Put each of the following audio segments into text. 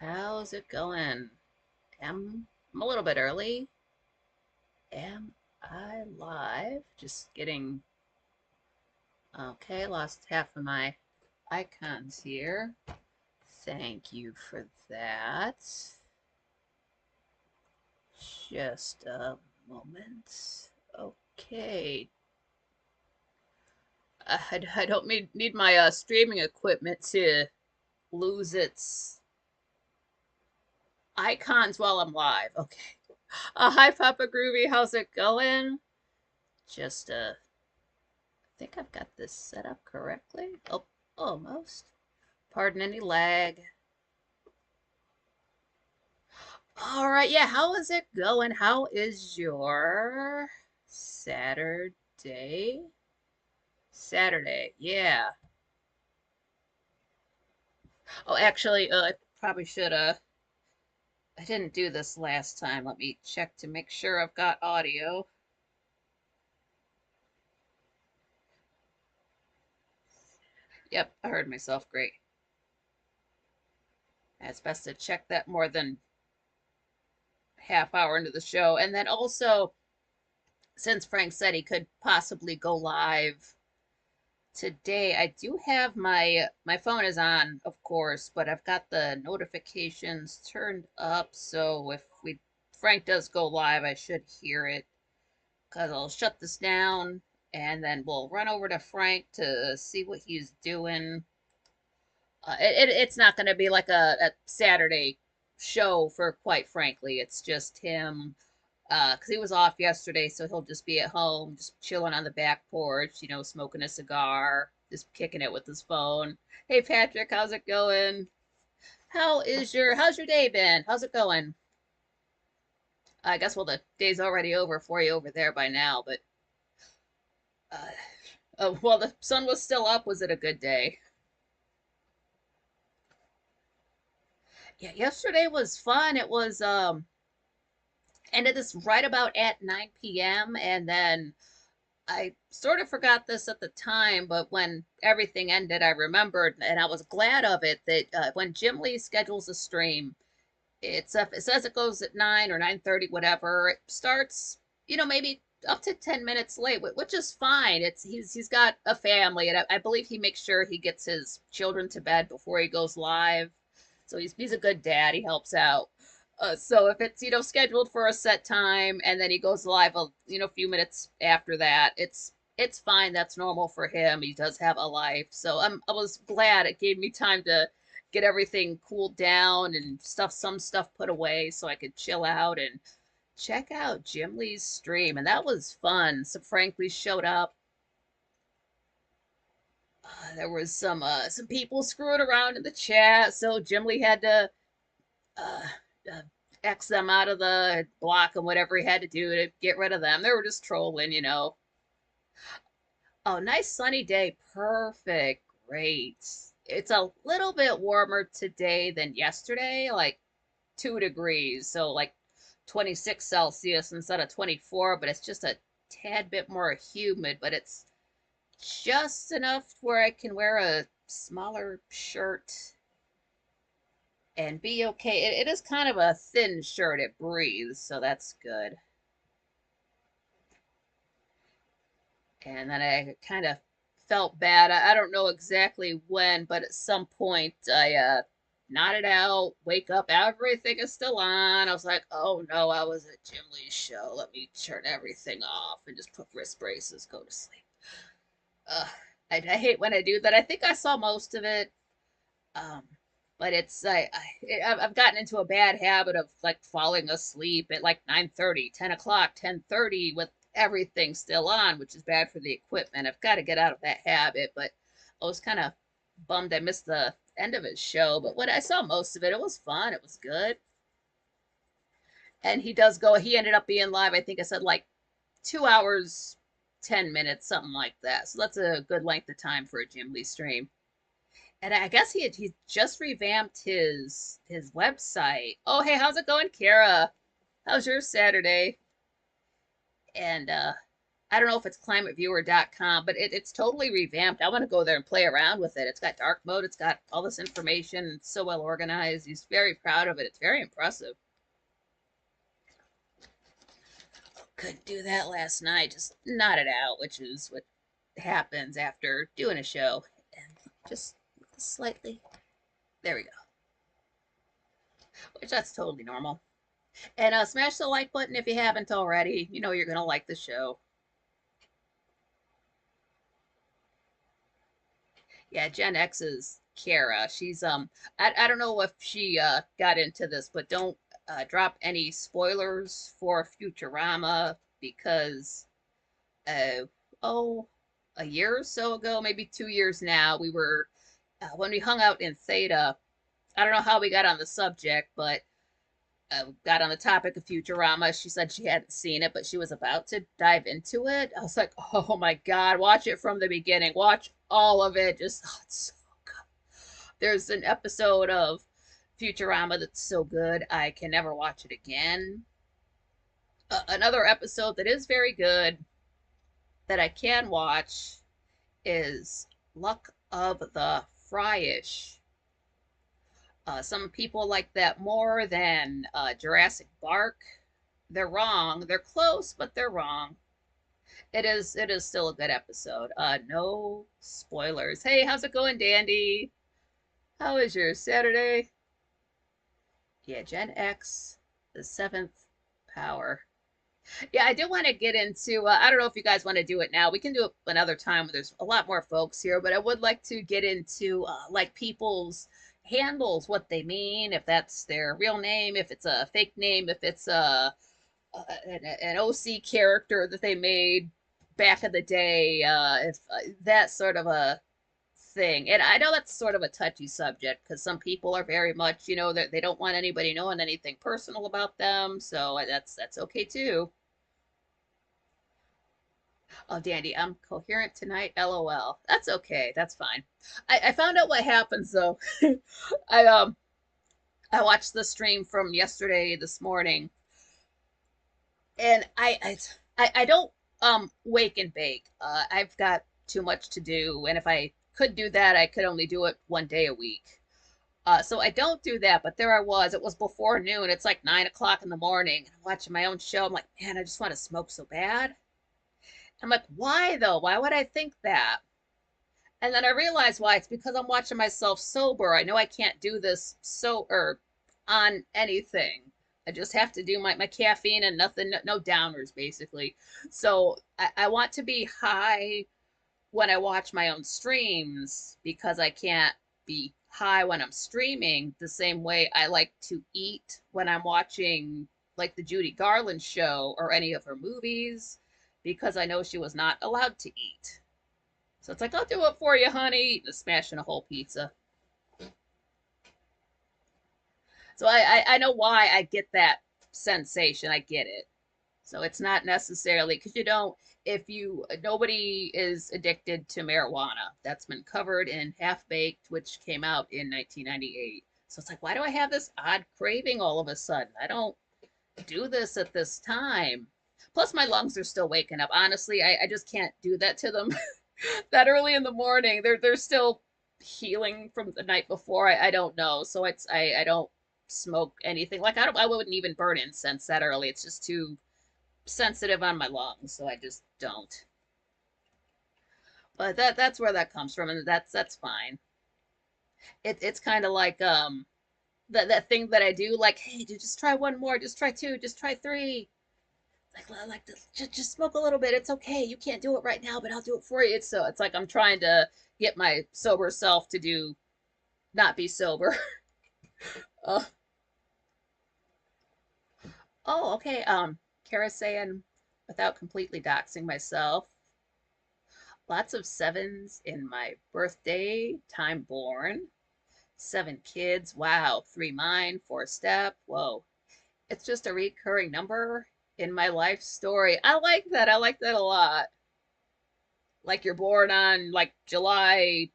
How's it going? I'm a little bit early. Am I live? Just getting okay, lost half of my icons here. Thank you for that. Just a moment. Okay. I don't need my streaming equipment to lose its icons while I'm live. Okay. Hi, Papa Groovy. How's it going? Just I think I've got this set up correctly. Oh, almost. Pardon any lag. All right, yeah, how is it going? How is your Saturday? Saturday, yeah. Oh, actually, I probably should, I didn't do this last time. Let me check to make sure I've got audio. Yep, I heard myself great. It's best to check that more than half hour into the show. And then also, since Frank said he could possibly go live today, I do have my phone is on, of course, but I've got the notifications turned up, so if we Frank does go live, I should hear it. Because I'll shut this down and then we'll run over to Frank to see what he's doing. It's not going to be like a Saturday show, for quite frankly. It's just him because he was off yesterday, so he'll just be at home, just chilling on the back porch, smoking a cigar, just kicking it with his phone. Hey Patrick, how's it going? How's your day been? How's it going? I guess well the day's already over for you over there by now, but uh, while the sun was still up, was it a good day? Yeah, yesterday was fun. It was ended this right about at 9 p.m. and then I sort of forgot this at the time, but when everything ended, I remembered, and I was glad of it that when Jim Lee schedules a stream, it says it goes at 9 or 9:30, whatever. It starts, maybe up to 10 minutes late, which is fine. He's got a family, and I believe he makes sure he gets his children to bed before he goes live. So he's a good dad. He helps out. So if it's scheduled for a set time and then he goes live a few minutes after that, it's fine. That's normal for him. He does have a life. So I was glad it gave me time to get everything cooled down and some stuff put away so I could chill out and check out Jim Lee's stream. And that was fun. So frankly showed up. There was some people screwing around in the chat, so Jim Lee had to uh, uh, X them out of the block and whatever he had to do to get rid of them. They were just trolling. Oh, nice sunny day. Perfect. Great. It's a little bit warmer today than yesterday, like 2 degrees. So like 26 Celsius instead of 24, but it's just a tad bit more humid, but it's just enough where I can wear a smaller shirt and be okay. It is kind of a thin shirt. It breathes, so that's good. And then I kind of felt bad. I don't know exactly when, but at some point I nodded out, wake up, everything is still on. I was like, oh no, I was at Jim Lee's show. Let me turn everything off and just put wrist braces, go to sleep. Uh, I hate when I do that. I think I saw most of it. Um, but I've gotten into a bad habit of like falling asleep at like 9:30, 10 o'clock, 10:30 with everything still on, which is bad for the equipment. I've got to get out of that habit, but I was kind of bummed I missed the end of his show. But when I saw most of it, it was fun. It was good. And he ended up being live. I think I said like 2 hours, 10 minutes, something like that. So that's a good length of time for a Jim Lee stream. And I guess he just revamped his website. Oh, hey, how's it going, Kara? How's your Saturday? And I don't know if it's climateviewer.com, but it's totally revamped. I want to go there and play around with it. It's got dark mode. It's got all this information. It's so well organized. He's very proud of it. It's very impressive. Couldn't do that last night. Just nodded out, which is what happens after doing a show. And just slightly. There we go. Which that's totally normal. And smash the like button if you haven't already. You know you're going to like the show. Yeah, Gen X's Kara. She's I don't know if she got into this, but don't drop any spoilers for Futurama because uh oh a year or so ago, maybe 2 years now, we were when we hung out in Theta. I don't know how we got on the subject, but got on the topic of Futurama. She said she hadn't seen it, but she was about to dive into it. I was like, oh my God, watch it from the beginning. Watch all of it. Just, oh, it's so good. There's an episode of Futurama that's so good, I can never watch it again. Another episode that is very good that I can watch is Luck of the Fryish. Some people like that more than Jurassic Park. They're wrong. They're close, but they're wrong. It is still a good episode. No spoilers. Hey, how's it going, Dandy? How is your Saturday? Yeah, Gen X, the seventh power. Yeah, I do want to get into. I don't know if you guys want to do it now. We can do it another time. There's a lot more folks here, but I would like to get into like people's handles, what they mean, if that's their real name, if it's a fake name, if it's an OC character that they made back in the day, if that sort of a thing. And I know that's sort of a touchy subject because some people are very much, that they don't want anybody knowing anything personal about them. So that's okay too. Oh, Dandy, I'm coherent tonight. LOL. That's okay. That's fine. I found out what happens though. I I watched the stream from yesterday this morning, and I don't wake and bake. I've got too much to do, and if I could do that, I could only do it one day a week. So I don't do that, but there I was. It was before noon. It's like 9 o'clock in the morning. I'm watching my own show. I'm like, man, I just want to smoke so bad. I'm like, why though? Why would I think that? And then I realized why. It's because I'm watching myself sober. I know I can't do this or on anything. I just have to do my caffeine and nothing, no downers basically. So I want to be high when I watch my own streams because I can't be high when I'm streaming the same way I like to eat when I'm watching like the Judy Garland show or any of her movies because I know she was not allowed to eat. So it's like, I'll do it for you, honey. Just smashing a whole pizza. So I know why I get that sensation. I get it. So it's not necessarily because if nobody is addicted to marijuana. That's been covered in Half Baked, which came out in 1998. So it's like, why do I have this odd craving all of a sudden? I don't do this at this time. Plus, my lungs are still waking up. Honestly, I just can't do that to them that early in the morning. They're still healing from the night before. I don't know. So I don't smoke anything. Like I wouldn't even burn incense that early. It's just too sensitive on my lungs, so I just don't. But that's where that comes from, and that's fine. It's kind of like that thing that I do, like, hey, dude, just try one more, just try two, just try three. Like this, just smoke a little bit. It's okay. You can't do it right now, but I'll do it for you. It's like I'm trying to get my sober self to not be sober. uh, oh, okay. Kara's saying without completely doxing myself. Lots of sevens in my birthday, time born. 7 kids. Wow. 3 mine, 4 step. Whoa. It's just a recurring number in my life story. I like that. I like that a lot. Like you're born on like July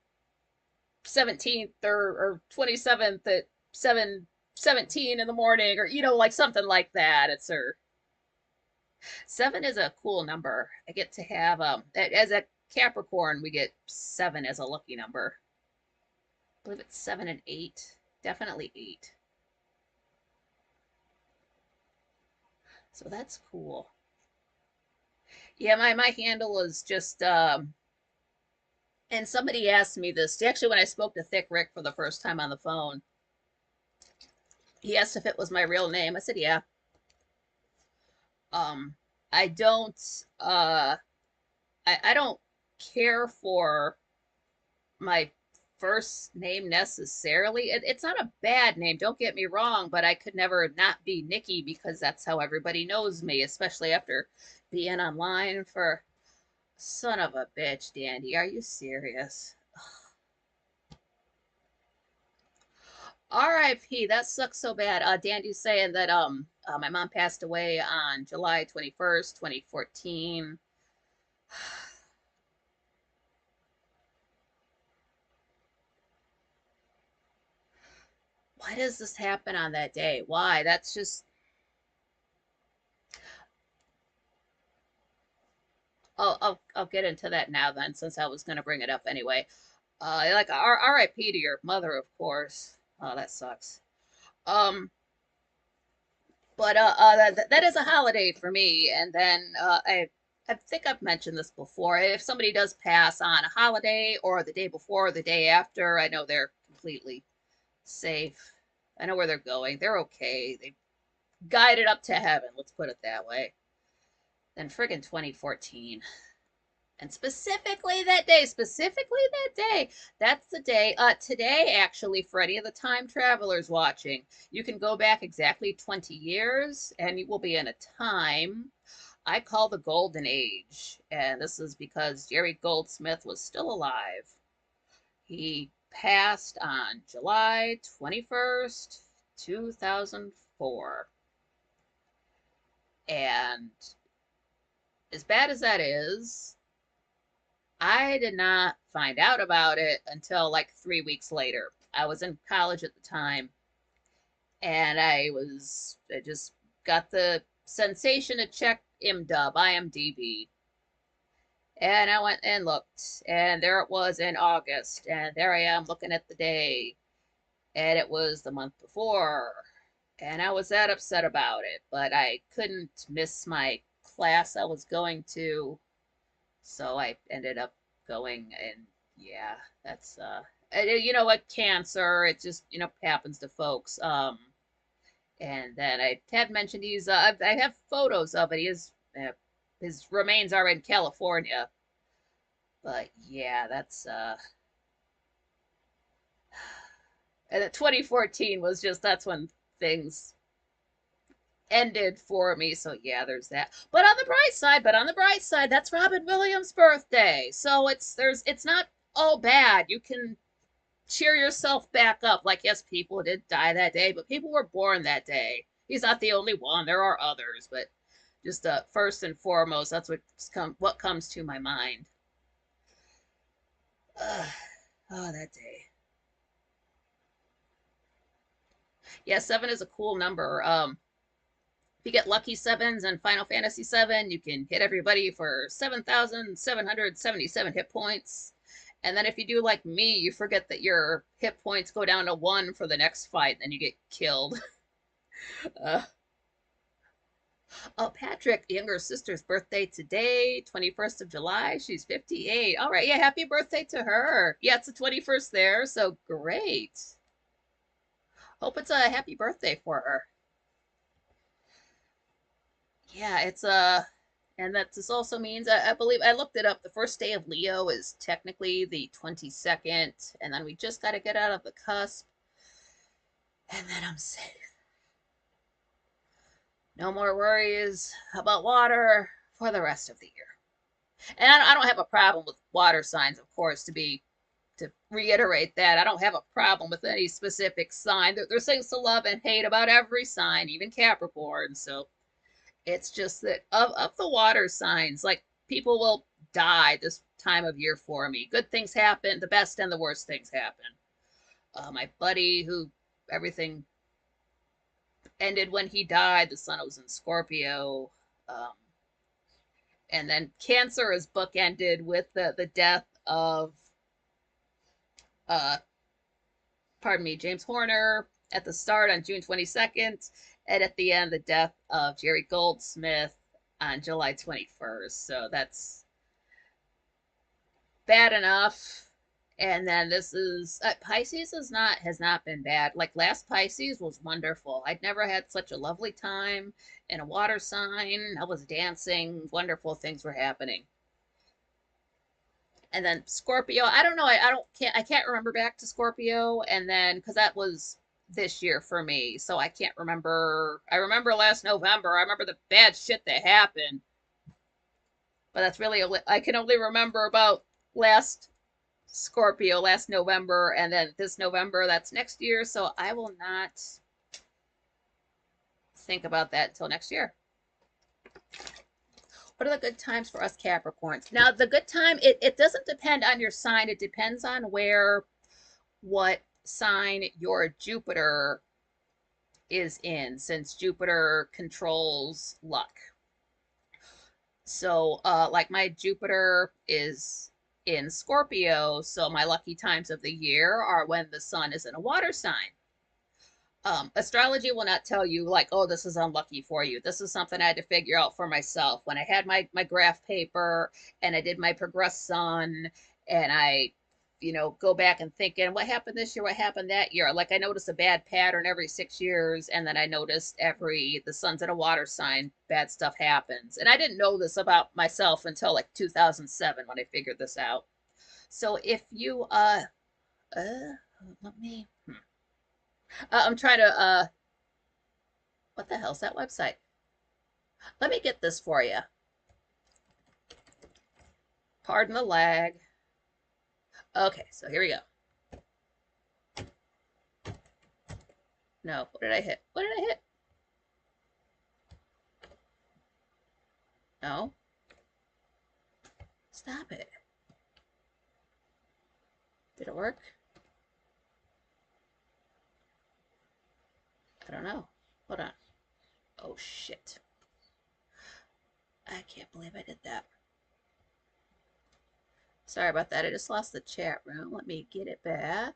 17th or 27th at 7:17 in the morning or like something like that. It's her. Seven is a cool number. I get to have as a Capricorn, we get seven as a lucky number. I believe it's seven and eight. Definitely eight. So that's cool. Yeah, my handle is just and somebody asked me this. Actually, when I spoke to Thick Rick for the first time on the phone, he asked if it was my real name. I said, yeah. Um, I don't I don't care for my first name necessarily. It's not a bad name, don't get me wrong, but I could never not be Nikki because that's how everybody knows me, especially after being online for son of a bitch, Dandy. Are you serious? R.I.P. That sucks so bad. Dandy's saying that my mom passed away on July 21st, 2014. Why does this happen on that day? Why? That's just I'll get into that now then, since I was gonna bring it up anyway. Like R.I.P. to your mother, of course. Oh, that sucks. Um, but that is a holiday for me. And then I think I've mentioned this before. If somebody does pass on a holiday or the day before or the day after, I know they're completely safe. I know where they're going. They're okay. They guided up to heaven. Let's put it that way. Then friggin' 2014. And specifically that day, that's the day. Today, actually, for any of the time travelers watching, you can go back exactly 20 years and you will be in a time I call the Golden Age. And this is because Jerry Goldsmith was still alive. He passed on July 21st, 2004. And as bad as that is, I did not find out about it until like 3 weeks later. I was in college at the time, and I just got the sensation to check IMDb, and I went and looked, and there it was in August, and there I am looking at the day, and it was the month before, and I was that upset about it, but I couldn't miss my class I was going to, so I ended up going, and yeah, that's you know what, cancer, it just, happens to folks. And then I had mentioned I have photos of it. His remains are in California, but yeah, that's and 2014 was just that's when things ended for me. So yeah, there's that. But on the bright side, that's Robin Williams' birthday. So it's not all bad. You can cheer yourself back up. Like, yes, people did die that day, but people were born that day. He's not the only one. There are others, but just first and foremost, that's what comes to my mind. Ugh. Oh, that day. Yeah, seven is a cool number. If you get lucky sevens in Final Fantasy VII, you can hit everybody for 7,777 hit points. And then if you do like me, you forget that your hit points go down to one for the next fight, then you get killed. uh, oh, Patrick, younger sister's birthday today, 21st of July. She's 58. All right, yeah, happy birthday to her. Yeah, it's the 21st there, so great. Hope it's a happy birthday for her. Yeah, it's and that this also means I believe I looked it up. The first day of Leo is technically the 22nd, and then we just got to get out of the cusp, and then I'm safe. No more worries about water for the rest of the year. And I don't have a problem with water signs, of course, to reiterate that. I don't have a problem with any specific sign. There's things to love and hate about every sign, even Capricorn. So it's just that of the water signs, like people will die this time of year for me. Good things happen, the best and the worst things happen. My buddy who everything ended when he died, the sun was in Scorpio. And then Cancer is bookended with the death of uh pardon me, James Horner at the start on June 22nd, and at the end the death of Jerry Goldsmith on July 21st. So that's bad enough. And then this is Pisces is not has not been bad. Like last Pisces was wonderful. I'd never had such a lovely time in a water sign. I was dancing, wonderful things were happening. And then Scorpio, I don't know, I can't remember back to Scorpio, and then because that was this year for me, so I can't remember. I remember last November. I remember the bad shit that happened, but that's really I can only remember about last Scorpio last November, and then this November, that's next year, so I will not think about that until next year. What are the good times for us Capricorns? Now, the good time, it doesn't depend on your sign. It depends on what sign your Jupiter is in, since Jupiter controls luck. So, like my Jupiter is in Scorpio, so my lucky times of the year are when the sun is in a water sign. Astrology will not tell you like, oh, this is unlucky for you. This is something I had to figure out for myself. When I had my graph paper and I did my progress sun, and I, go back and thinking, what happened this year? What happened that year? Like I noticed a bad pattern every 6 years, and then I noticed the sun's in a water sign, bad stuff happens. And I didn't know this about myself until like 2007 when I figured this out. So if you let me I'm trying to what the hell's that website? Let me get this for you. Pardon the lag. Okay, so here we go. No, what did I hit? What did I hit? No. Stop it. Did it work? I don't know. Hold on. Oh, shit. I can't believe I did that. Sorry about that. I just lost the chat room. Let me get it back.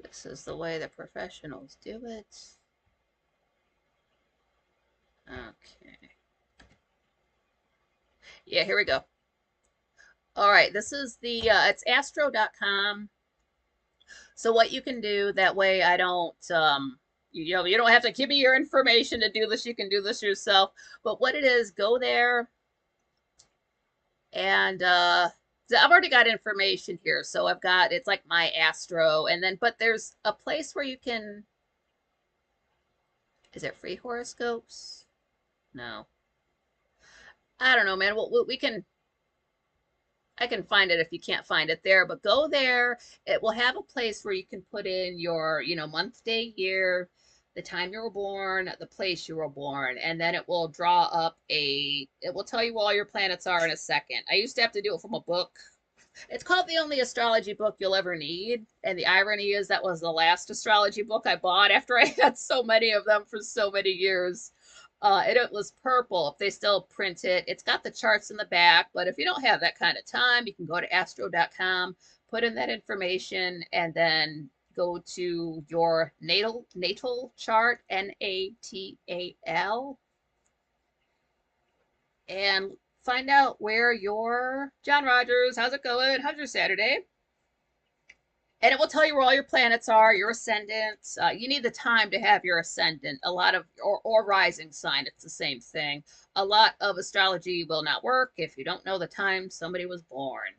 This is the way the professionals do it. Okay. Yeah, here we go. All right, this is the, it's astro.com. So what you can do, that way I don't, you don't have to give me your information to do this. You can do this yourself. But what it is, go there and, I've already got information here. So I've got, it's like my Astro, and then, but there's a place where you can, is it free horoscopes? No. I don't know, man. We can, I can find it if you can't find it there, but go there. It will have a place where you can put in your, month, day, year, the time you were born, the place you were born, and then it will draw up it will tell you all your planets are in a second. I used to have to do it from a book. It's called The Only Astrology Book You'll Ever Need. And the irony is that was the last astrology book I bought after I had so many of them for so many years. And it was purple. If they still print it, it's got the charts in the back. But if you don't have that kind of time, you can go to astro.com, put in that information, and then go to your natal chart, NATAL, and find out where your John Rogers, how's it going? How's your Saturday? And it will tell you where all your planets are, your ascendants. You need the time to have your ascendant. A lot of, or rising sign, it's the same thing. A lot of astrology will not work if you don't know the time somebody was born.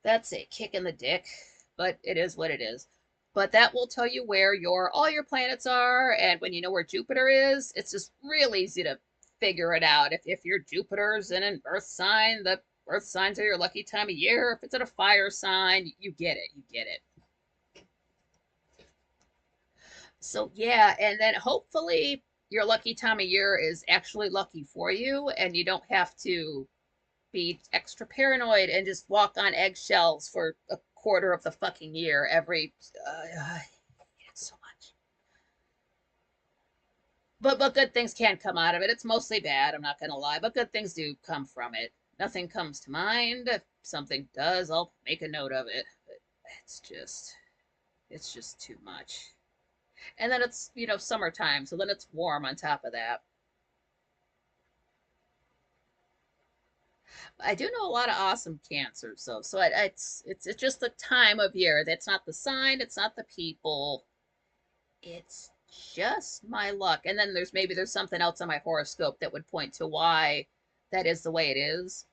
That's a kick in the dick, but it is what it is. But that will tell you where all your planets are, and when you know where Jupiter is, it's just real easy to figure it out. If your Jupiter's in an earth sign, the earth signs are your lucky time of year. If it's in a fire sign, you get it. You get it. So yeah, and then hopefully your lucky time of year is actually lucky for you, and you don't have to be extra paranoid and just walk on eggshells for a quarter of the fucking year every so much. but good things can come out of it. It's mostly bad, I'm not gonna lie, but good things do come from it. Nothing comes to mind. If something does, I'll make a note of it. But it's just too much. And then it's, summertime, so then it's warm on top of that. I do know a lot of awesome cancers, though. So it's just the time of year. That's not the sign. It's not the people. It's just my luck. And then there's something else on my horoscope that would point to why that is the way it is.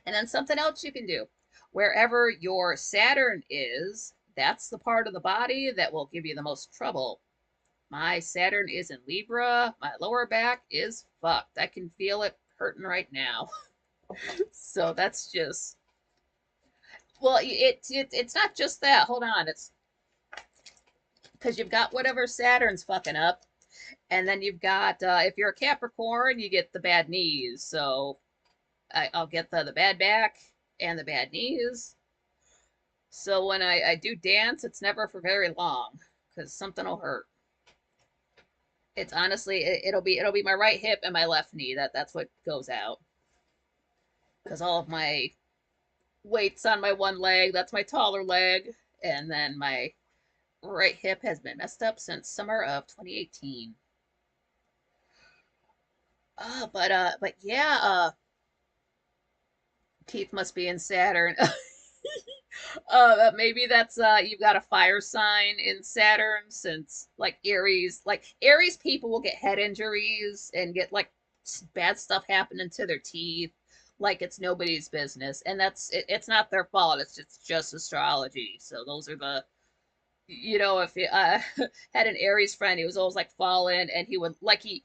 And then something else you can do. Wherever your Saturn is, that's the part of the body that will give you the most trouble. My Saturn is in Libra. My lower back is fucked. I can feel it hurting right now. So that's just, well, it's not just that. Hold on. It's because you've got whatever Saturn's fucking up. And then you've got, if you're a Capricorn, you get the bad knees. So I'll get the bad back and the bad knees. So when I do dance, it's never for very long because something will hurt. It's honestly, it'll be my right hip and my left knee. That's what goes out. Because all of my weight's on my one leg. That's my taller leg. And then my right hip has been messed up since summer of 2018. But yeah, Keith must be in Saturn. Maybe that's you've got a fire sign in Saturn, since like Aries people will get head injuries and get like bad stuff happening to their teeth, like it's nobody's business, and it's not their fault. It's just astrology. So those are the, if you had an Aries friend, he was always like falling, and he would like he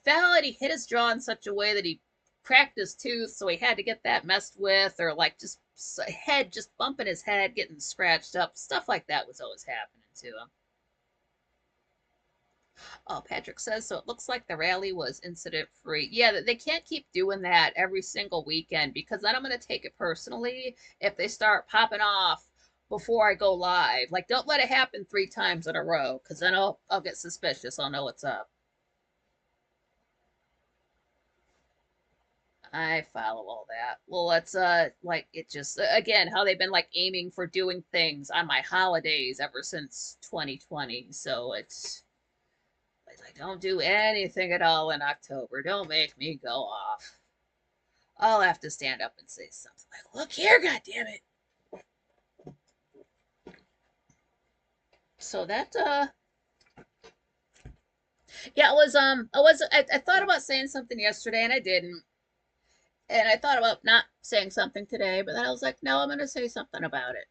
fell and he hit his jaw in such a way that he cracked his tooth, so he had to get that messed with, or like just bumping his head, getting scratched up, stuff like that was always happening to him. Oh, Patrick says, so it looks like the rally was incident free. Yeah, they can't keep doing that every single weekend, because then I'm going to take it personally if they start popping off before I go live. Like, don't let it happen 3 times in a row, because then I'll get suspicious. I'll know what's up. I follow all that. Well, it's like it just again how they've been like aiming for doing things on my holidays ever since 2020. So it's like don't do anything at all in October. Don't make me go off. I'll have to stand up and say something like, "Look here, goddammit." So that yeah, it was I thought about saying something yesterday and I didn't. And I thought about not saying something today, but then I was like, no, I'm going to say something about it.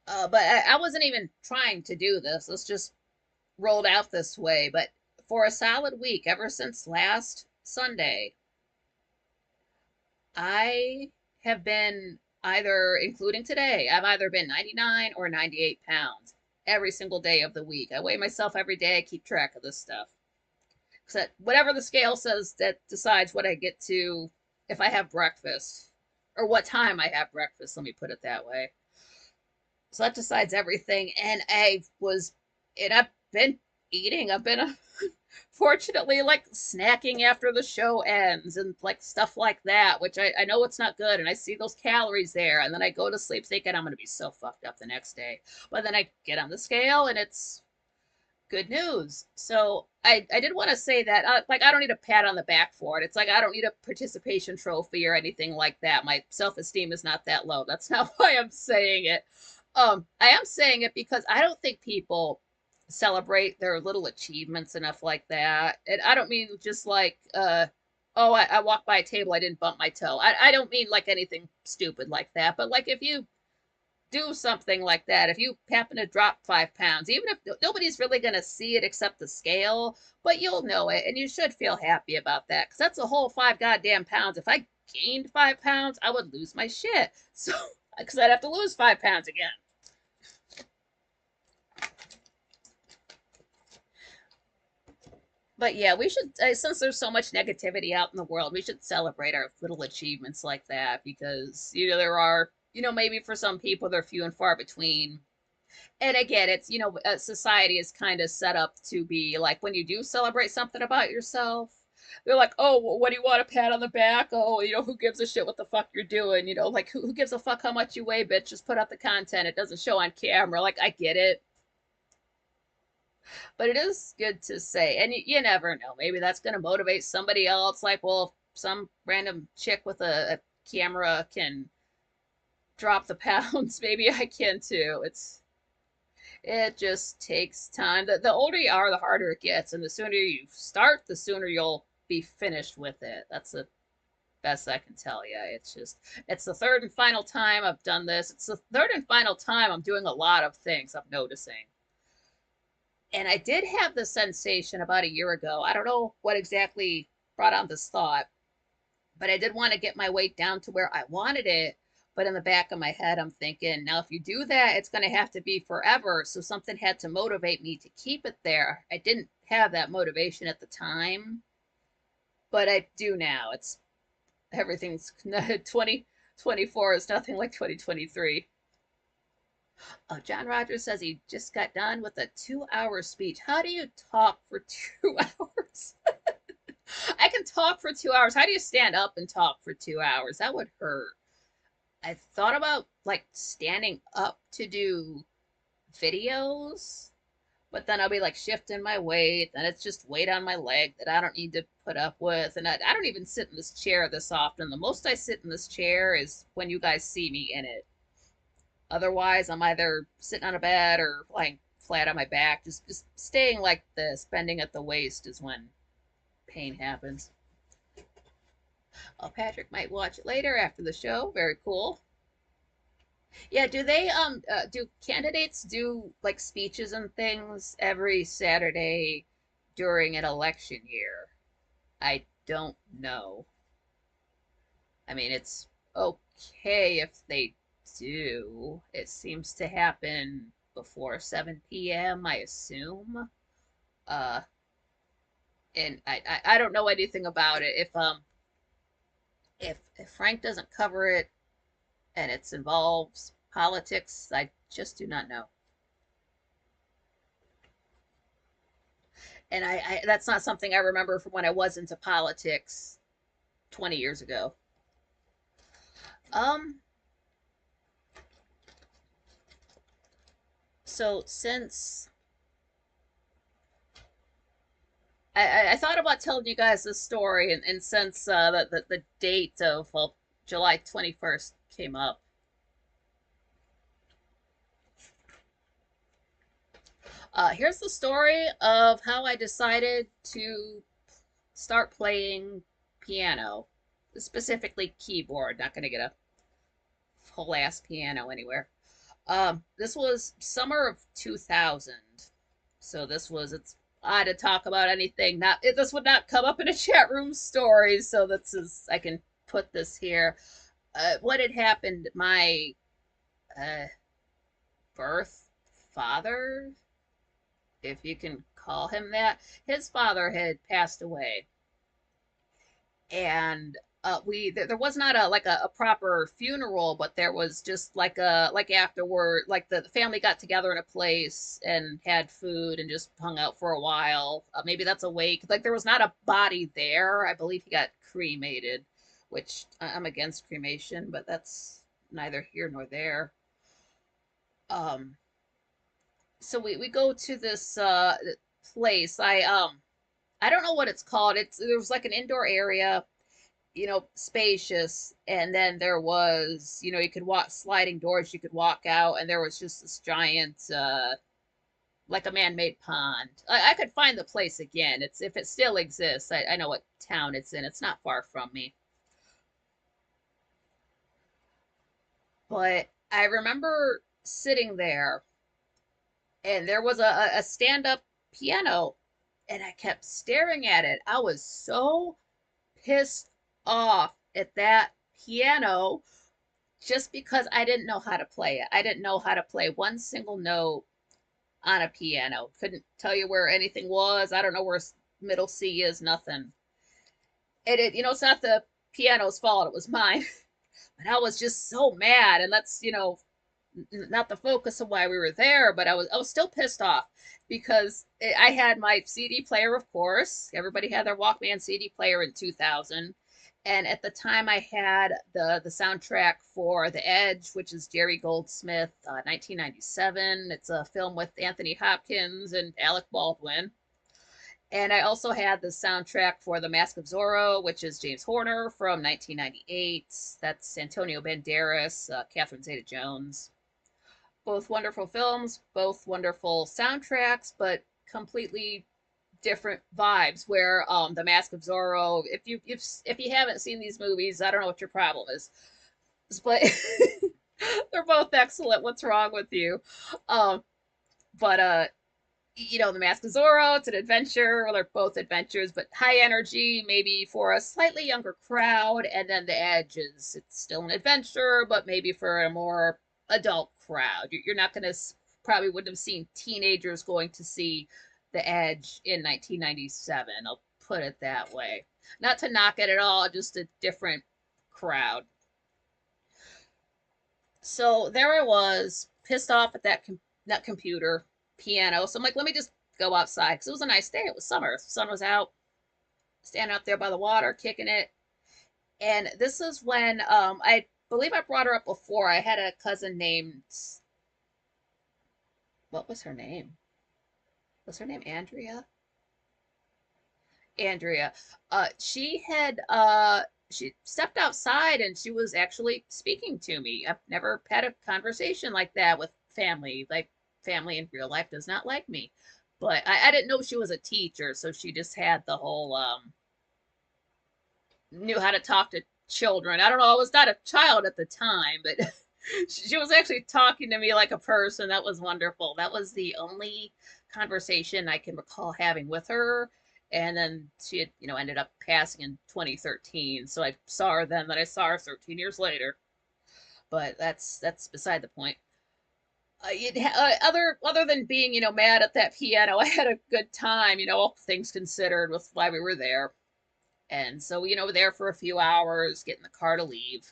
But I wasn't even trying to do this. This just rolled out this way. But for a solid week, ever since last Sunday, I have been either, including today, I've either been 99 or 98 pounds every single day of the week. I weigh myself every day. I keep track of this stuff. So whatever the scale says, that decides what I get to if I have breakfast, or what time I have breakfast. Let me put it that way. So that decides everything. And I've been eating. I've been fortunately like snacking after the show ends and like stuff like that, which I know it's not good. And I see those calories there. And then I go to sleep thinking I'm going to be so fucked up the next day. But then I get on the scale and it's good news. So I did want to say that, like, I don't need a pat on the back for it. It's like I don't need a participation trophy or anything like that. My self-esteem is not that low. That's not why I'm saying it. I am saying it because I don't think people celebrate their little achievements enough like that. And I don't mean just like, oh, I walked by a table, I didn't bump my toe. I don't mean like anything stupid like that. But like if you do something like that, if you happen to drop 5 pounds, even if nobody's really going to see it except the scale, but you'll know it, and you should feel happy about that, because that's a whole 5 goddamn pounds. If I gained 5 pounds, I would lose my shit. So, because I'd have to lose 5 pounds again. But yeah, we should, since there's so much negativity out in the world, we should celebrate our little achievements like that, because, there are, maybe for some people they're few and far between. And again, it's, society is kind of set up to be like when you do celebrate something about yourself, they're like, oh, well, what do you want, a pat on the back? Oh, who gives a shit what the fuck you're doing? Like who gives a fuck how much you weigh, bitch? Just put out the content. It doesn't show on camera. Like, I get it. But it is good to say. And you never know. Maybe that's going to motivate somebody else. Like, well, if some random chick with a camera can drop the pounds, maybe I can too. It just takes time. The older you are, the harder it gets, and the sooner you start, the sooner you'll be finished with it. That's the best I can tell you. It's the third and final time I've done this. It's the third and final time I'm doing a lot of things I'm noticing. And I did have the sensation about a year ago. I don't know what exactly brought on this thought, but I did want to get my weight down to where I wanted it. But in the back of my head, I'm thinking, now if you do that, it's going to have to be forever. So something had to motivate me to keep it there. I didn't have that motivation at the time, but I do now. Everything's 2024 is nothing like 2023. Oh, John Rogers says he just got done with a 2-hour speech. How do you talk for 2 hours? I can talk for 2 hours. How do you stand up and talk for 2 hours? That would hurt. I thought about like standing up to do videos, but then I'll be like shifting my weight, and it's just weight on my leg that I don't need to put up with. And I don't even sit in this chair this often. The most I sit in this chair is when you guys see me in it. Otherwise, I'm either sitting on a bed or lying flat on my back. Just staying like this, bending at the waist is when pain happens. Oh, Patrick might watch it later after the show. Very cool. Yeah, do they do candidates do like speeches and things every Saturday during an election year? I don't know. I mean, it's okay if they do. It seems to happen before 7 p.m., I assume. Uh, and I don't know anything about it. If Frank doesn't cover it and it involves politics, I just do not know. And I that's not something I remember from when I was into politics 20 years ago. Um, so since I thought about telling you guys this story, and since the date of, well, July 21st came up, here's the story of how I decided to start playing piano, specifically keyboard. Not going to get a whole ass piano anywhere. This was summer of 2000. So it's odd to talk about anything. This would not come up in a chat room story. So I can put this here. What had happened? My uh, birth father, if you can call him that, his father had passed away, and there was not a proper funeral, but there was just like afterward, like the family got together in a place and had food and just hung out for a while. Maybe that's a wake. Like, there was not a body there. I believe he got cremated, which I'm against cremation, but that's neither here nor there. Um, so we go to this place. I don't know what it's called. There was like an indoor area, spacious, and then there was, you could walk sliding doors, you could walk out, and there was just this giant, like a man-made pond. I could find the place again. It's if it still exists. I know what town it's in. It's not far from me. But I remember sitting there, and there was a stand-up piano, and I kept staring at it. I was so pissed off at that piano just because I didn't know how to play it. I didn't know how to play one single note on a piano. Couldn't tell you where anything was. I don't know where middle C is, nothing. It's not the piano's fault, it was mine. But I was just so mad. And that's, not the focus of why we were there, but I was still pissed off because I had my CD player, of course. Everybody had their Walkman CD player in 2000. And at the time, I had the soundtrack for The Edge, which is Jerry Goldsmith, 1997. It's a film with Anthony Hopkins and Alec Baldwin. And I also had the soundtrack for The Mask of Zorro, which is James Horner from 1998. That's Antonio Banderas, Catherine Zeta-Jones. Both wonderful films, both wonderful soundtracks, but completely different vibes. Where The Mask of Zorro, if you haven't seen these movies, I don't know what your problem is, but they're both excellent. What's wrong with you? Um, but The Mask of Zorro, it's an adventure. Well, they're both adventures, but high energy, maybe for a slightly younger crowd. And then The Edge it's still an adventure, but maybe for a more adult crowd. You're not going to, probably wouldn't have seen teenagers going to see The Edge in 1997. I'll put it that way. Not to knock it at all, just a different crowd. So there I was, pissed off at that computer piano. So I'm like, let me just go outside because it was a nice day. It was summer. The sun was out, standing out there by the water, kicking it. And this is when I believe I brought her up before. I had a cousin named, what was her name? Was her name Andrea? Andrea. She stepped outside and she was actually speaking to me. I've never had a conversation like that with family. Like, family in real life does not like me. But I didn't know she was a teacher, so she just had the whole knew how to talk to children. I don't know, I was not a child at the time, but she was actually talking to me like a person. That was wonderful. That was the only conversation I can recall having with her. And then she had, ended up passing in 2013. So I saw her then, I saw her 13 years later. But that's beside the point. Other than being, mad at that piano, I had a good time, all things considered, with why we were there. And so, we're there for a few hours, getting the car to leave.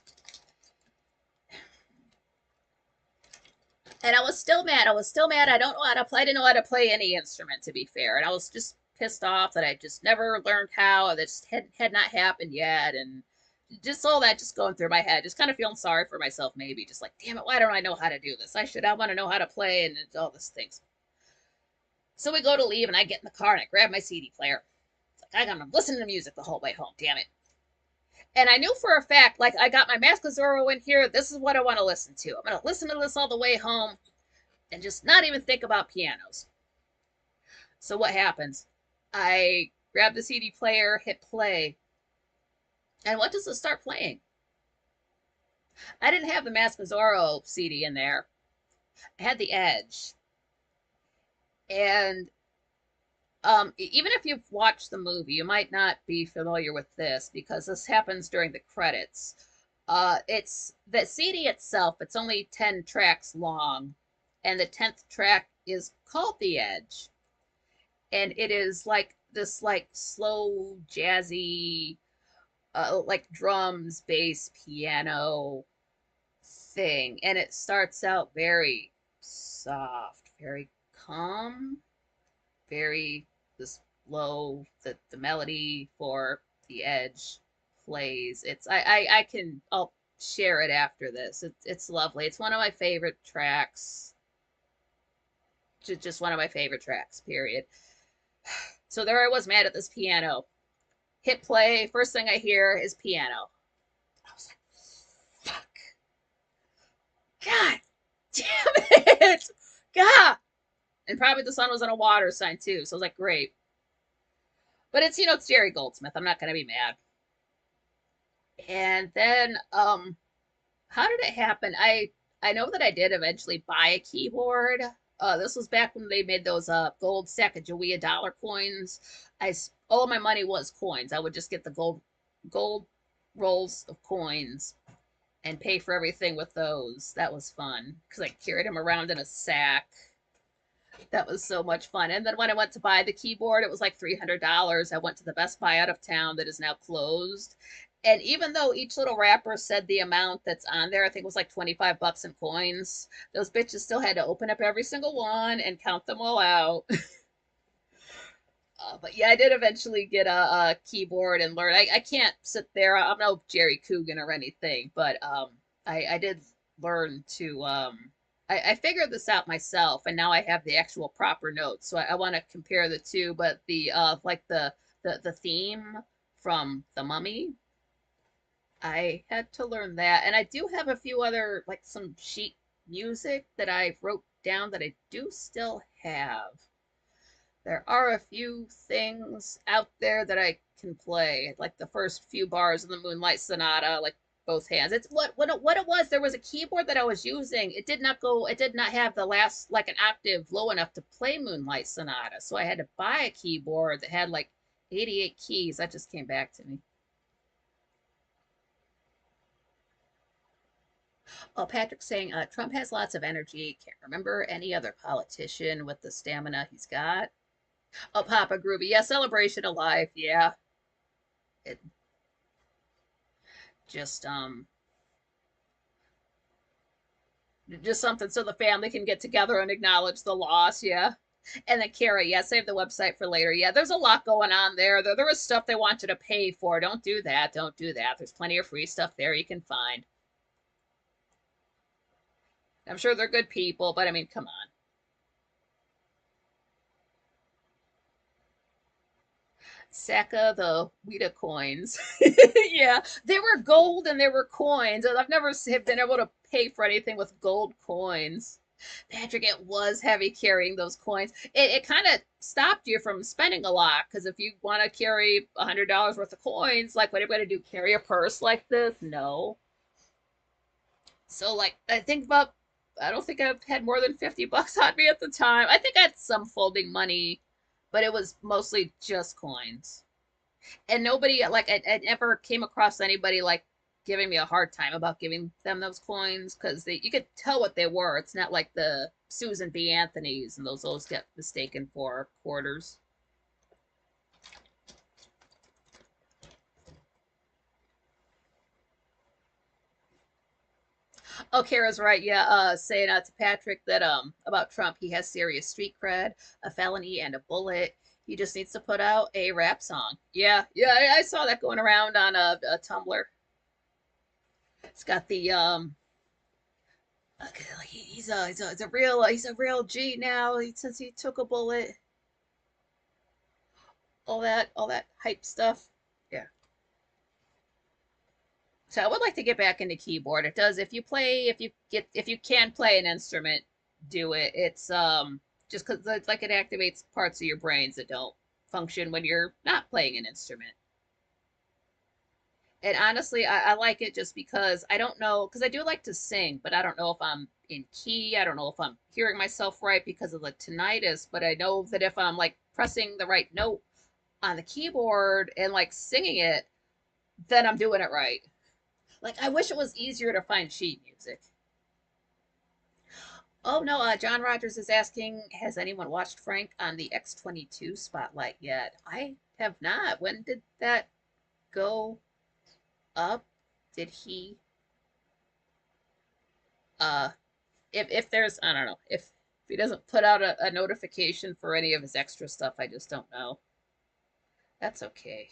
And I was still mad. I was still mad. I don't know how to play. I didn't know how to play any instrument, to be fair. And I was just pissed off that I just never learned how. That just had not happened yet. And just all that just going through my head. Just kind of feeling sorry for myself, maybe. Just like, damn it, why don't I know how to do this? I want to know how to play and all these things. So we go to leave, and I get in the car, and I grab my CD player. It's like, I'm going to listen to music the whole way home, damn it. And I knew for a fact, like, I got my Mask of Zorro in here. This is what I want to listen to. I'm going to listen to this all the way home and just not even think about pianos. So what happens? I grab the CD player, hit play, and what does it start playing? I didn't have the Mask of Zorro CD in there. I had The Edge. And even if you've watched the movie, you might not be familiar with this because this happens during the credits. It's the CD itself, it's only 10 tracks long, and the 10th track is called The Edge. And it is like this like slow, jazzy, like drums, bass, piano thing. And it starts out very soft, very calm, very this low, the melody for The Edge plays. I'll share it after this. It's lovely. It's one of my favorite tracks. Just one of my favorite tracks, period. So there I was, mad at this piano. Hit play, first thing I hear is piano. I was like, fuck. God damn it. God. And probably the sun was on a water sign too. So I was like, great. But it's Jerry Goldsmith. I'm not gonna be mad. And then how did it happen? I know that I did eventually buy a keyboard. This was back when they made those gold Sacagawea dollar coins. All my money was coins. I would just get the gold rolls of coins and pay for everything with those. That was fun because I carried them around in a sack. That was so much fun. And then when I went to buy the keyboard, it was like $300. I went to the Best Buy out of town that is now closed. And even though each little wrapper said the amount that's on there, I think it was like 25 bucks in coins, those bitches still had to open up every single one and count them all out. But yeah, I did eventually get a keyboard and learn. I can't sit there. I'm no Jerry Coogan or anything, but I did learn to I figured this out myself, and now I have the actual proper notes. So I want to compare the two, but the like the theme from The Mummy, I had to learn that, and I do have a few other like some sheet music that I wrote down that I do still have. There are a few things out there that I can play, like the first few bars of the Moonlight Sonata, like both hands. It's what it was. There was a keyboard that I was using. It did not go. It did not have the last like an octave low enough to play Moonlight Sonata. So I had to buy a keyboard that had like 88 keys. That just came back to me. Oh, Patrick's saying Trump has lots of energy. Can't remember any other politician with the stamina he's got. Oh, Papa Groovy. Yeah, celebration of life. Yeah. It just just something so the family can get together and acknowledge the loss. Yeah. And then Kara, yeah, save the website for later. Yeah, there's a lot going on there. There was stuff they want you to pay for. Don't do that. Don't do that. There's plenty of free stuff there you can find. I'm sure they're good people, but I mean, come on. Saka the Weta coins. Yeah, they were gold and they were coins. And I've never been able to pay for anything with gold coins. Patrick, it was heavy carrying those coins. It kind of stopped you from spending a lot because if you want to carry $100 worth of coins, like what are you going to do? Carry a purse like this? No. So like I don't think I've had more than 50 bucks on me at the time. I think I had some folding money, but it was mostly just coins. And nobody like I never came across anybody like giving me a hard time about giving them those coins because they you could tell what they were. It's not like the Susan B. Anthony's and those get mistaken for quarters. Oh, Kara's right. Yeah, saying to Patrick that about Trump, he has serious street cred, a felony, and a bullet. He just needs to put out a rap song. Yeah, yeah, I saw that going around on a Tumblr. It's got the he's a real G now. Since he took a bullet, all that hype stuff. Yeah. So I would like to get back into keyboard. It does if you can play an instrument, do it. It's just because it's like it activates parts of your brains that don't function when you're not playing an instrument. And honestly, I like it just because I don't know because I do like to sing, but I don't know if I'm in key. I don't know if I'm hearing myself right because of the tinnitus. But I know that if I'm like pressing the right note on the keyboard and like singing it, then I'm doing it right. Like I wish it was easier to find sheet music. Oh no, John Rogers is asking, has anyone watched Frank on the X-22 spotlight yet? I have not. When did that go up? Did he uh if there's I don't know, if he doesn't put out a notification for any of his extra stuff, I just don't know. That's okay.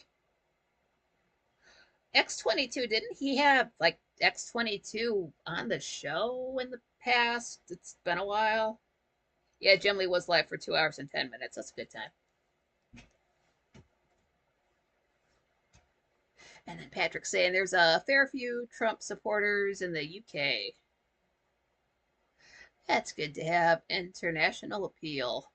X-22, didn't he have like X-22 on the show in the past? It's been a while. Yeah, Jim Lee was live for 2 hours and 10 minutes. That's a good time. And then Patrick saying there's a fair few Trump supporters in the UK. That's good to have international appeal.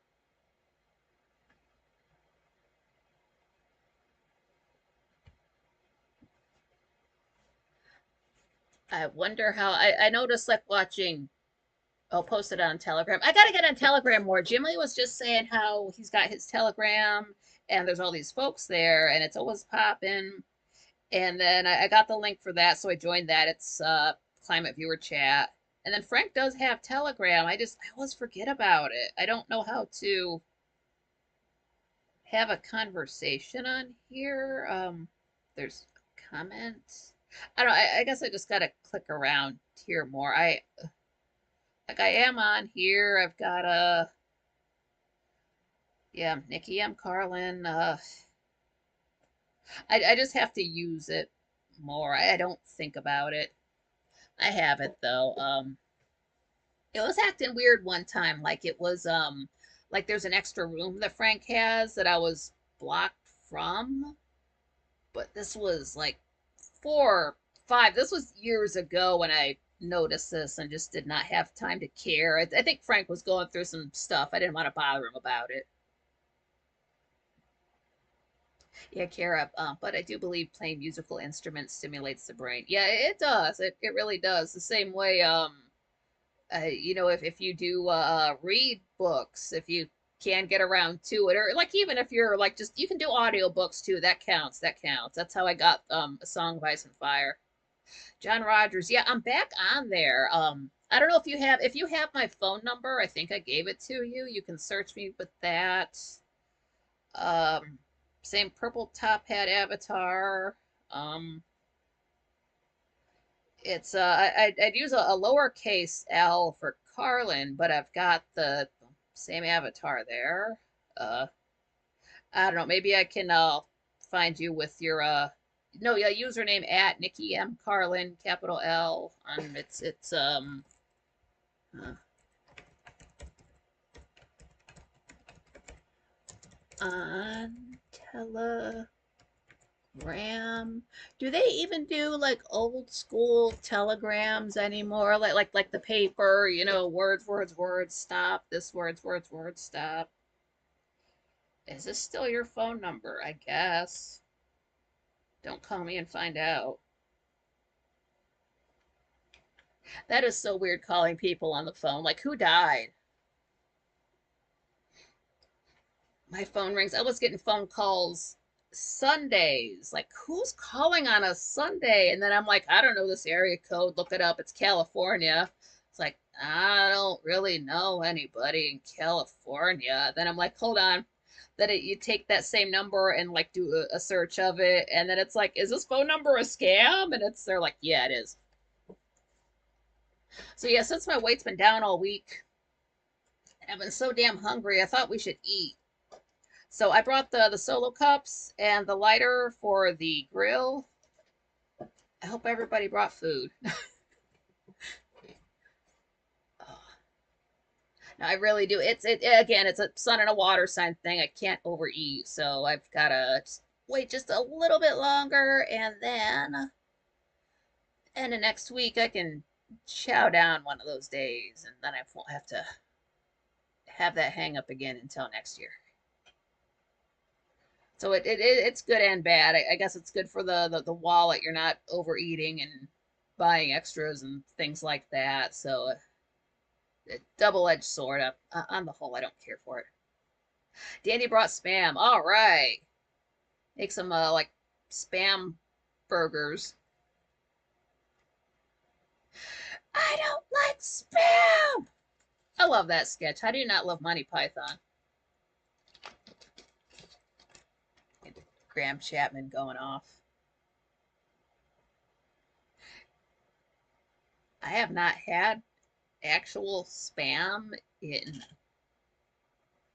I wonder how I noticed like watching I'll post it on Telegram. I gotta get on Telegram more. Jimmy was just saying how he's got his Telegram and there's all these folks there and it's always popping. And then I got the link for that, so I joined that. It's climate viewer chat. And then Frank does have Telegram. I always forget about it. I don't know how to have a conversation on here. There's comments. I don't know, I guess I just gotta click around here more. I am on here. I've got a yeah, Nikki M. Carlin. I just have to use it more. I don't think about it. I have it though. It was acting weird one time, like there's an extra room that Frank has that I was blocked from. But this was like 4, 5. This was years ago when I noticed this and just did not have time to care. I think Frank was going through some stuff. I didn't want to bother him about it. Yeah, Kara, but I do believe playing musical instruments stimulates the brain. Yeah, it does. It really does. The same way, if you do read books, if you can get around to it, or like even if you're like just you can do audiobooks too. That counts. That counts. That's how I got A Song of Ice and Fire. John Rogers. Yeah, I'm back on there. I don't know if you have my phone number. I think I gave it to you. You can search me with that. Um, Same purple top hat avatar. Um, it's I'd use a lowercase L for Carlin, but I've got the same avatar there. Uh, I don't know. Maybe I can find you with your no, yeah, username at Nikki M Carlin, capital L. It's uh, on Telegram. Do they even do like old school telegrams anymore? Like the paper, words, words, words, stop. This words, words, words, stop. Is this still your phone number? I guess. Don't call me and find out. That is so weird calling people on the phone. Like, who died? My phone rings. I was getting phone calls Sundays. Like, who's calling on a Sunday? And then I'm like, I don't know this area code. Look it up. It's California. It's like, I don't really know anybody in California. Then I'm like, hold on. You take that same number and like do a search of it. And then it's like, is this phone number a scam? And they're like, yeah, it is. So yeah, since my weight's been down all week, I've been so damn hungry. I thought we should eat. So I brought the solo cups and the lighter for the grill. I hope everybody brought food. Oh, no, I really do. Again, it's a sun and a water sign thing. I can't overeat, so I've gotta wait just a little bit longer, and the next week I can chow down one of those days, and then I won't have to have that hang up again until next year. So it's good and bad. I guess it's good for the wallet. You're not overeating and buying extras and things like that. So double-edged sword. On the whole, I don't care for it. Danny brought spam. All right, make some like spam burgers. I don't like spam. I love that sketch. How do you not love Monty Python? Graham Chapman going off. I have not had actual spam in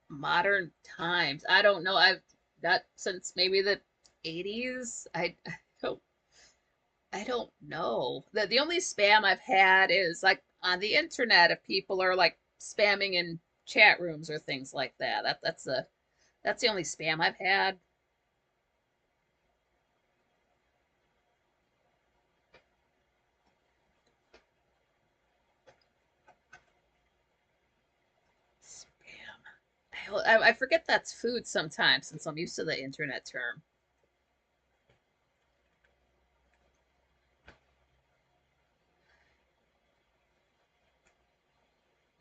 modern times. I don't know. I've not since maybe the 80s. Don't I don't know. The only spam I've had is like on the internet if people are like spamming in chat rooms or things like that. That's the only spam I've had. Spam. I forget that's food sometimes since I'm used to the internet term.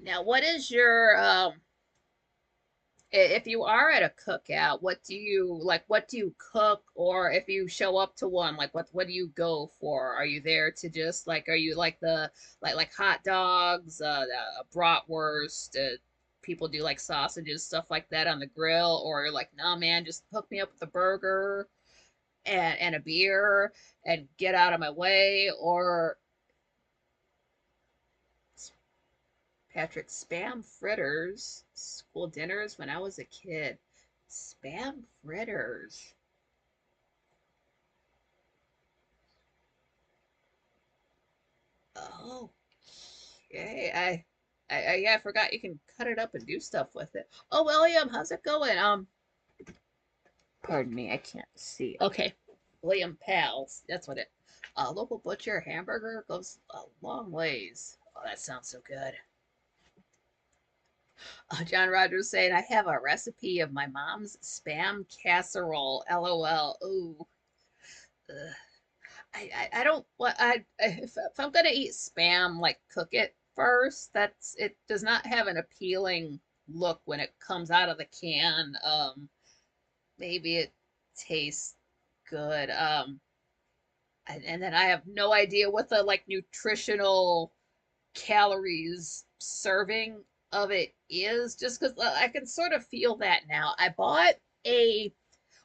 Now, what is your If you are at a cookout, what do you like? What do you cook? Or if you show up to one, like what do you go for? Are you there to just like, are you like the like hot dogs, bratwurst? People do like sausages, stuff like that on the grill, or you're like, nah, man, just hook me up with a burger and a beer and get out of my way. Or Patrick, spam fritters, school dinners when I was a kid. Spam fritters. Oh, okay. Yeah, I forgot you can cut it up and do stuff with it. Oh, William, how's it going? Pardon me, I can't see. Okay, William Pals. That's what it. Local butcher hamburger goes a long ways. Oh, that sounds so good. John Rogers saying I have a recipe of my mom's spam casserole. LOL. Ooh. Ugh. I don't what if I'm gonna eat spam, like cook it first. That's it does not have an appealing look when it comes out of the can. Maybe it tastes good. And then I have no idea what the like nutritional calories serving of it is, just because I can sort of feel that now. I bought a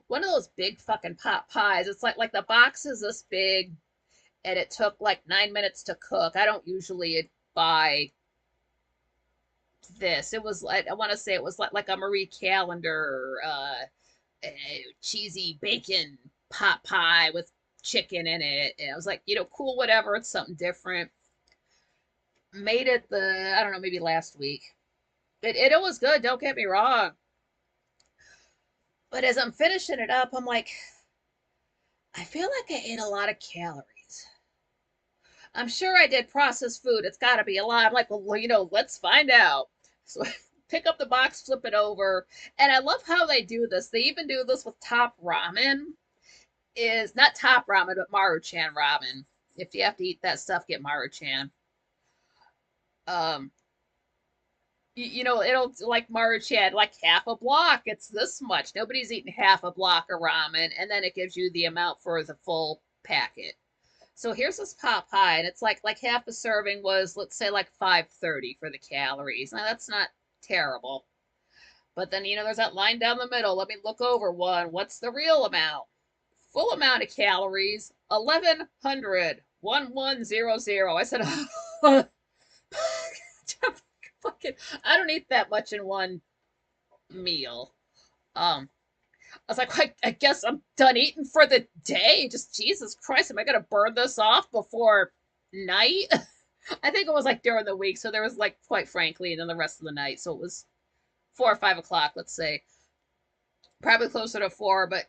one of those big fucking pot pies. It's like the box is this big, and it took like 9 minutes to cook. I don't usually buy this. It was like I want to say it was like a Marie Callender cheesy bacon pot pie with chicken in it, and I was like, cool, whatever. It's something different. Made it I don't know, maybe last week. It was good. Don't get me wrong. But as I'm finishing it up, I'm like, I feel like I ate a lot of calories. I'm sure I did processed food. It's got to be a lot. I'm like, well, let's find out. So I pick up the box, flip it over, and I love how they do this. They even do this with top ramen. Is not top ramen, but Maruchan ramen. If you have to eat that stuff, get Maruchan. Um, it'll like Maruchan, like half a block. It's this much. Nobody's eating half a block of ramen, and then it gives you the amount for the full packet. So here's this pot pie, and it's like half a serving was, let's say, like 530 for the calories. Now that's not terrible. But then there's that line down the middle. Let me look over one. What's the real amount? Full amount of calories, 1100. 1100. I said, fucking, I don't eat that much in one meal. Um, I was like, I guess I'm done eating for the day. Just Jesus Christ, am I gonna burn this off before night? I think it was like during the week, so there was like, quite frankly, and then the rest of the night. So it was 4 or 5 o'clock, let's say, probably closer to 4, but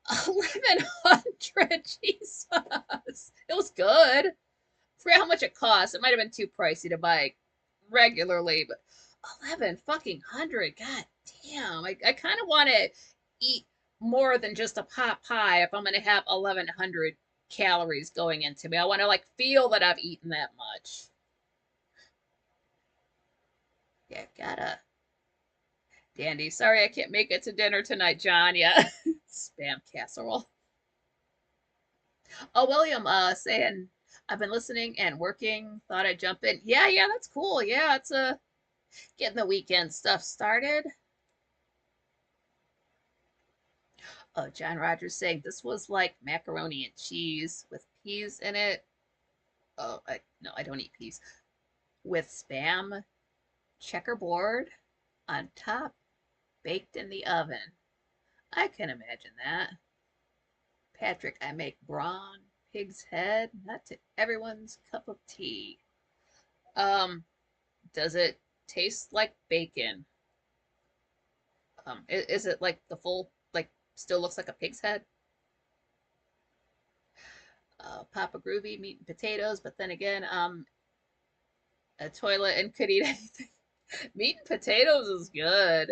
1100. Jesus, it was good. I forget how much it cost. It might have been too pricey to buy regularly, but 11 fucking hundred. God damn. I kind of want to eat more than just a pot pie if I'm going to have 1100 calories going into me. I want to like feel that I've eaten that much. Yeah, gotta. Dandy, sorry I can't make it to dinner tonight, John. Yeah, spam casserole. Oh, William, saying I've been listening and working. Thought I'd jump in. Yeah, yeah, that's cool. Yeah, it's getting the weekend stuff started. Oh, John Rogers saying this was like macaroni and cheese with peas in it. Oh, no, I don't eat peas. With spam, checkerboard on top, baked in the oven. I can imagine that. Patrick, I make brawn, pig's head, not to everyone's cup of tea. Um, does it taste like bacon? Is it like the full, like, still looks like a pig's head? Papa Groovy, meat and potatoes, but then again, a toilet and could eat anything. Meat and potatoes is good.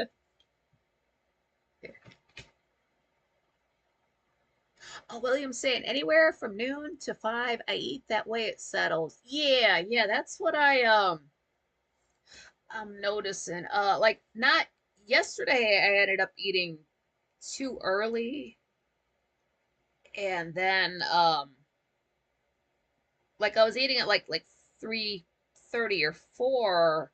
Oh, William's saying anywhere from noon to 5, I eat that way it settles. Yeah, yeah, that's what I'm noticing. Like not yesterday I ended up eating too early, and then like I was eating at like 3:30 or 4,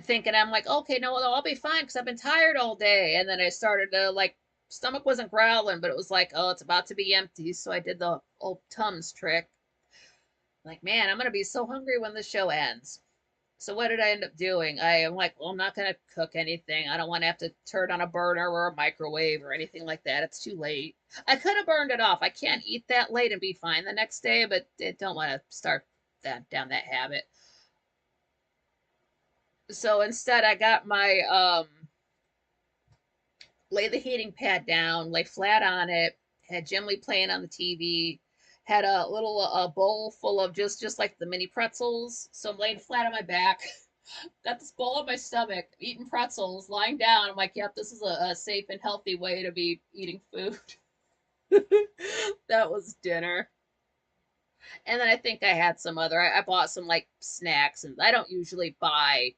thinking I'm like, okay, no, I'll be fine because I've been tired all day. And then I started to like, stomach wasn't growling, but it was like, oh, it's about to be empty. So I did the old Tums trick. Like, man, I'm gonna be so hungry when the show ends. So what did I end up doing? I am like, well, I'm not gonna cook anything. I don't want to have to turn on a burner or a microwave or anything like that. It's too late. I could have burned it off. I can't eat that late and be fine the next day, but I don't want to start that down that habit. So instead, I got my lay the heating pad down, lay flat on it, had Jim Lee playing on the TV, had a little bowl full of just like the mini pretzels. So I'm laying flat on my back, got this bowl on my stomach, eating pretzels, lying down. I'm like, yep, this is a safe and healthy way to be eating food. That was dinner. And then I think I had some other, I bought some like snacks, and I don't usually buy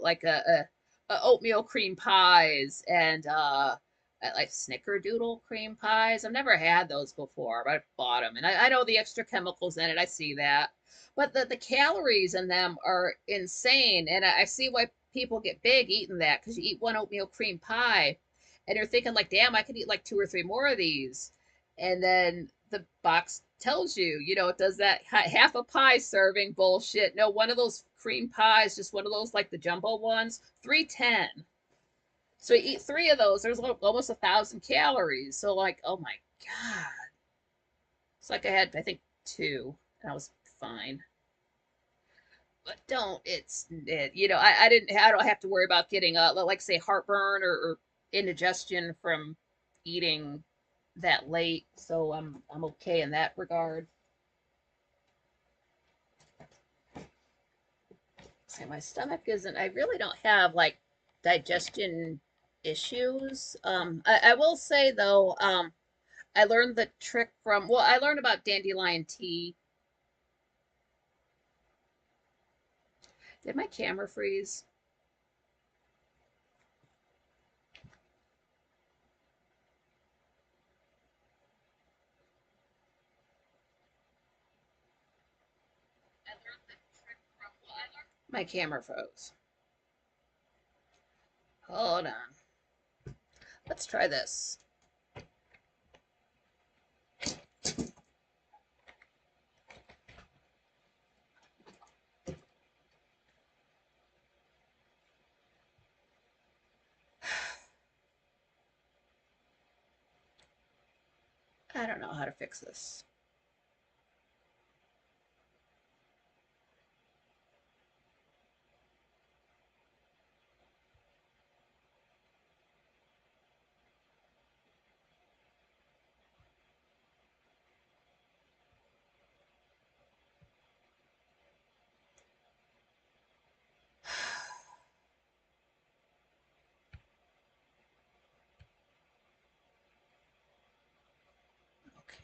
like a oatmeal cream pies and like snickerdoodle cream pies. I've never had those before, but I bought them, and I know the extra chemicals in it. I see that, but the calories in them are insane, and I see why people get big eating that, because you eat one oatmeal cream pie, and you're thinking like, damn, I could eat like two or three more of these, and then the box tells you, it does that half a pie serving bullshit. No, one of those cream pies, just one of those like the jumbo ones, 310. So you eat three of those, there's almost 1,000 calories. So like, oh my god, it's like I had, I think, two, and I was fine. But don't, I don't have to worry about getting like say heartburn or indigestion from eating that late. So I'm okay in that regard. Say my stomach isn't, I really don't have like digestion issues. I will say though, I learned the trick from, well, I learned about dandelion tea. Did my camera freeze? My camera froze. Hold on. Let's try this. I don't know how to fix this.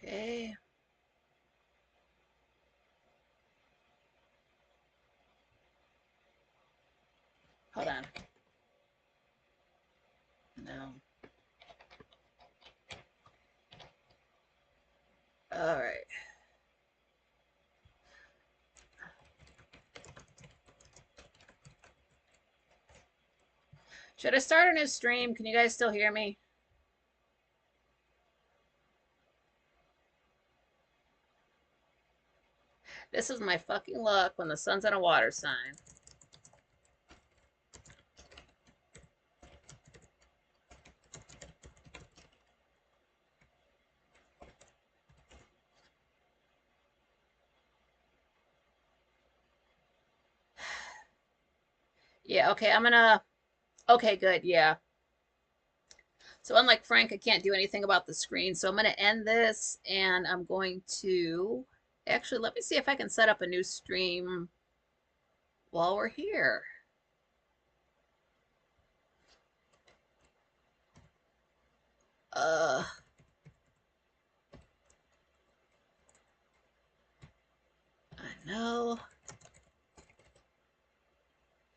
Okay. Hold on. No. All right. Should I start a new stream? Can you guys still hear me? This is my fucking luck when the sun's in a water sign. Yeah, okay, okay, good, yeah. So unlike Frank, I can't do anything about the screen. So I'm going to end this, and I'm going to actually, let me see if I can set up a new stream while we're here. Uh, I know.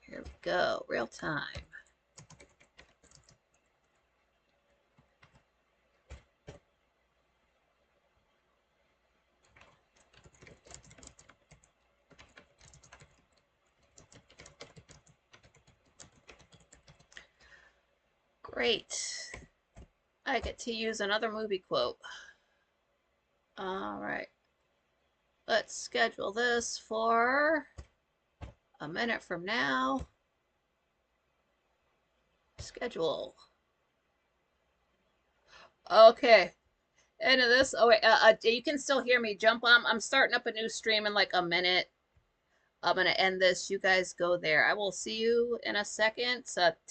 Here go. Real time. Great. I get to use another movie quote. All right. Let's schedule this for a minute from now. Schedule. Okay. End of this. Oh, wait. You can still hear me. Jump on. I'm starting up a new stream in like a minute. I'm going to end this. You guys go there. I will see you in a second.